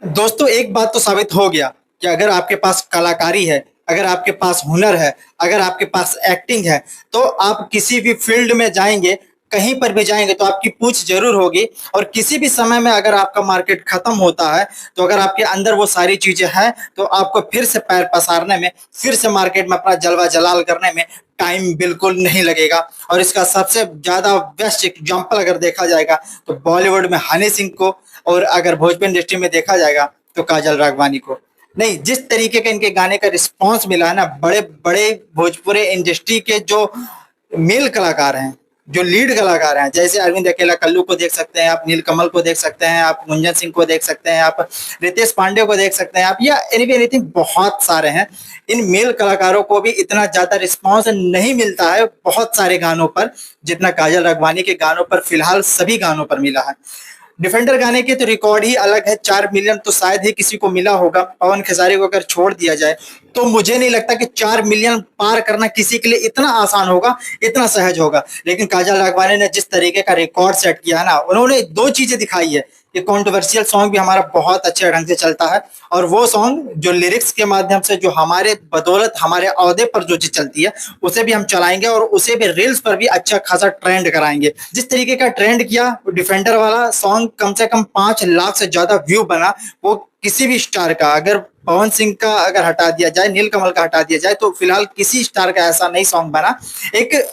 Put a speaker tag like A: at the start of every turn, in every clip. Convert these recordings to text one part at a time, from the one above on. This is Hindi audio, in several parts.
A: दोस्तों एक बात तो साबित हो गया कि अगर आपके पास कलाकारी है, अगर आपके पास हुनर है, अगर आपके पास एक्टिंग है, तो आप किसी भी फील्ड में जाएंगे, कहीं पर भी जाएंगे तो आपकी पूछ जरूर होगी। और किसी भी समय में अगर आपका मार्केट खत्म होता है, तो अगर आपके अंदर वो सारी चीजें हैं, तो आपको फिर से पैर पसारने में, फिर से मार्केट में अपना जलवा जलाल करने में टाइम बिल्कुल नहीं लगेगा। और इसका सबसे ज्यादा बेस्ट एग्जाम्पल अगर देखा जाएगा तो बॉलीवुड में हनी सिंह को, और अगर भोजपुरी इंडस्ट्री में देखा जाएगा तो काजल राघवानी को। नहीं, जिस तरीके का इनके गाने का रिस्पांस मिला है ना, बड़े बड़े भोजपुरी इंडस्ट्री के जो मेल कलाकार हैं, जो लीड कलाकार हैं, जैसे अरविंद अकेला कल्लू को देख सकते हैं आप, नीलकमल को देख सकते हैं आप, गुंजन सिंह को देख सकते हैं आप, रितेश पांडे को देख सकते हैं आप, या एनीथिंग बहुत सारे हैं। इन मेल कलाकारों को भी इतना ज्यादा रिस्पांस नहीं मिलता है बहुत सारे गानों पर, जितना काजल राघवानी के गानों पर फिलहाल सभी गानों पर मिला है। डिफेंडर गाने की तो रिकॉर्ड ही अलग है, 4 मिलियन तो शायद ही किसी को मिला होगा। पवन खेसारी को अगर छोड़ दिया जाए तो मुझे नहीं लगता कि 4 मिलियन पार करना किसी के लिए इतना आसान होगा, इतना सहज होगा। लेकिन काजल राघवानी ने जिस तरीके का रिकॉर्ड सेट किया है ना, उन्होंने दो चीजें दिखाई है। ये कॉन्ट्रोवर्शियल सॉन्ग भी हमारा बहुत अच्छे ढंग से चलता है, और वो सॉन्ग जो लिरिक्स के माध्यम से, जो हमारे बदौलत हमारे औहदे पर जो चीज चलती है, उसे भी हम चलाएंगे और उसे भी रील्स पर भी अच्छा खासा ट्रेंड कराएंगे। जिस तरीके का ट्रेंड किया डिफेंडर वाला सॉन्ग, कम से कम 5 लाख से ज्यादा व्यू बना। वो किसी भी स्टार का, अगर पवन सिंह का अगर हटा दिया जाए, नीलकमल का हटा दिया जाए, तो फिलहाल किसी स्टार का ऐसा नहीं सॉन्ग बना। एक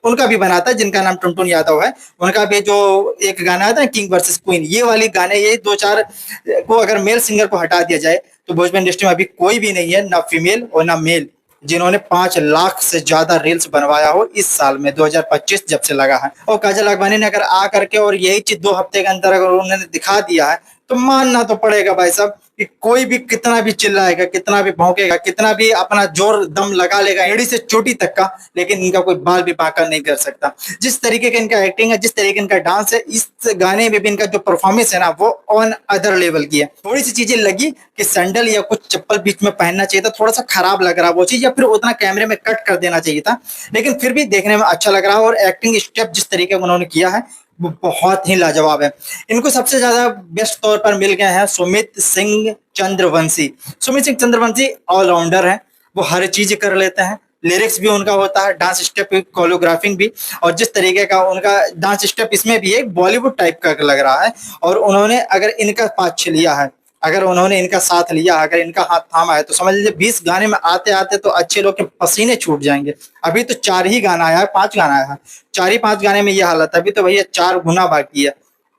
A: उनका भी बना था जिनका नाम टुनटुन यादव है, उनका भी जो एक गाना आता है किंग वर्सेस क्वीन, ये वाली गाने, ये दो चार को अगर मेल सिंगर को हटा दिया जाए तो भोजपुरी इंडस्ट्री में अभी कोई भी नहीं है, ना फीमेल और ना मेल, जिन्होंने 5 लाख से ज्यादा रील्स बनवाया हो इस साल में, 2025 जब से लगा है। और काजल राघवानी ने अगर आ करके और यही चीज 2 हफ्ते के अंदर अगर उन्होंने दिखा दिया है, तो मानना तो पड़ेगा भाई साहब कि कोई भी कितना भी चिल्लाएगा, कितना भी भौंकेगा, कितना भी अपना जोर दम लगा लेगा एड़ी से चोटी तक का, लेकिन इनका कोई बाल भी बांका नहीं कर सकता। जिस तरीके का इनका एक्टिंग है, जिस तरीके का इनका डांस है, इस गाने में भी इनका जो परफॉर्मेंस है ना, वो ऑन अदर लेवल की है। थोड़ी सी चीजें लगी कि सैंडल या कुछ चप्पल बीच में पहनना चाहिए था, थोड़ा सा खराब लग रहा वो चीज, या फिर उतना कैमरे में कट कर देना चाहिए था, लेकिन फिर भी देखने में अच्छा लग रहा है। और एक्टिंग स्टेप जिस तरीके का उन्होंने किया है, वो बहुत ही लाजवाब है। इनको सबसे ज्यादा बेस्ट तौर पर मिल गए हैं सुमित सिंह चंद्रवंशी। सुमित सिंह चंद्रवंशी ऑलराउंडर है, वो हर चीज कर लेते हैं। लिरिक्स भी उनका होता है, डांस स्टेप भी, कोरियोग्राफिंग भी, और जिस तरीके का उनका डांस स्टेप इसमें भी एक बॉलीवुड टाइप का लग रहा है। और उन्होंने अगर इनका पाछ लिया है, अगर उन्होंने इनका साथ लिया, अगर इनका हाथ थामा है, तो समझ लीजिए 20 गाने में आते आते तो अच्छे लोग के पसीने छूट जाएंगे। अभी तो 4 ही गाना आया है, 5 गाना आया है, 4 ही 5 गाने में ये हालत है। अभी तो भैया 4 गुना बाकी है।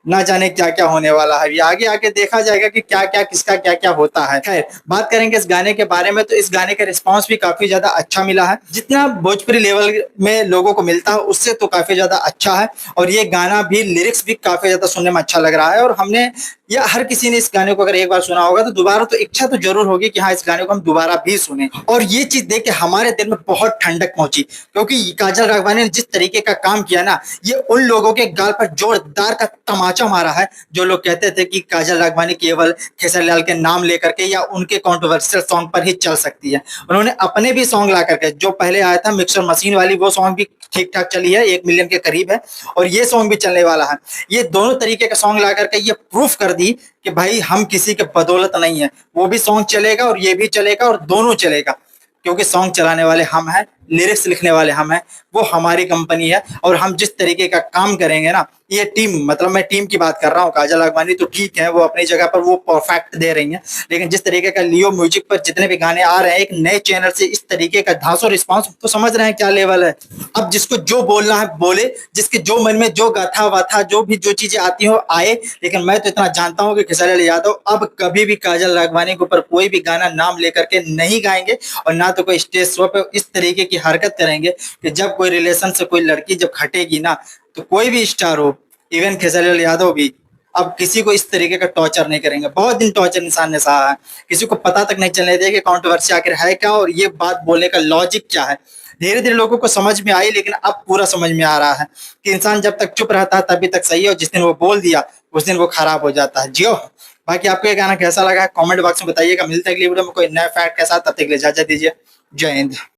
A: ना जाने क्या क्या होने वाला है, आगे आगे देखा जाएगा कि क्या क्या किसका क्या क्या होता है। खैर, बात करेंगे इस गाने के बारे में, तो इस गाने का रिस्पांस भी काफी ज्यादा अच्छा मिला है, जितना भोजपुरी लेवल में लोगों को मिलता है उससे तो काफी ज्यादा अच्छा है। और ये गाना भी, लिरिक्स भी काफी ज्यादा सुनने में अच्छा लग रहा है। और हमने, या हर किसी ने इस गाने को अगर एक बार सुना होगा तो दोबारा तो इच्छा तो जरूर होगी कि हाँ, इस गाने को हम दोबारा भी सुने। और ये चीज देख के हमारे दिल में बहुत ठंडक पहुंची, क्योंकि काजल राघवानी ने जिस तरीके का काम किया ना, ये उन लोगों के गाल पर जोरदार का तमाचा मारा है, जो लोग कहते थे कि काजल राघवानी केवल खेसारी लाल के नाम लेकर के या उनके कॉन्ट्रोवर्शियल सॉन्ग पर ही चल सकती है। उन्होंने अपने भी सॉन्ग ला करके, जो पहले आया था मिक्सर मशीन वाली, वो सॉन्ग भी ठीक ठाक चली है, 1 मिलियन के करीब है, और ये सॉन्ग भी चलने वाला है। ये दोनों तरीके का सॉन्ग ला करके ये प्रूफ कर दी कि भाई हम किसी के बदौलत नहीं है, वो भी सॉन्ग चलेगा और ये भी चलेगा और दोनों चलेगा, क्योंकि सॉन्ग चलाने वाले हम हैं, लिरिक्स लिखने वाले हम हैं, वो हमारी कंपनी है। और हम जिस तरीके का काम करेंगे ना, ये टीम, मतलब मैं टीम की बात कर रहा हूँ, काजल राघवानी तो ठीक है, वो अपनी जगह पर वो परफेक्ट दे रही हैं, लेकिन जिस तरीके का लियो म्यूजिक पर जितने भी गाने आ रहे हैं एक नए चैनल से, इस तरीके का धांसो रिस्पांस, तो समझ रहे हैं क्या लेवल है। अब जिसको जो बोलना है बोले, जिसके जो मन में जो गाथा वाथा, जो भी जो चीजें आती हो आए, लेकिन मैं तो इतना जानता हूँ कि खेसारी लाल यादव अब कभी भी काजल राघवानी के ऊपर कोई भी गाना नाम लेकर के नहीं गाएंगे, और ना तो कोई स्टेज शो पे इस तरीके की हरकत करेंगे कि जब कोई रिलेशन से कोई लड़की जब खटेगी ना, तो कोई भी स्टार हो, इवन खेसारी लाल यादव भी, अब किसी को इस तरीके का टॉर्चर नहीं करेंगे। बहुत दिन टॉर्चर इंसान ने सहा है, किसी को पता तक नहीं चलने देगा कि कंट्रोवर्सी आखिर है क्या और ये बात बोलने का लॉजिक क्या है। धीरे धीरे लोगों को समझ में आई, लेकिन अब पूरा समझ में आ रहा है कि इंसान जब तक चुप रहता है तभी तक सही है, और जिस दिन वो बोल दिया उस दिन वो खराब हो जाता है। जियो। बाकी आपको ये गाना कैसा लगा कमेंट बॉक्स में बताइएगा। मिलता है अगली वीडियो में कोई नया फैक्ट के साथ, तब तक के लिए इजाजत दीजिए। जय हिंद।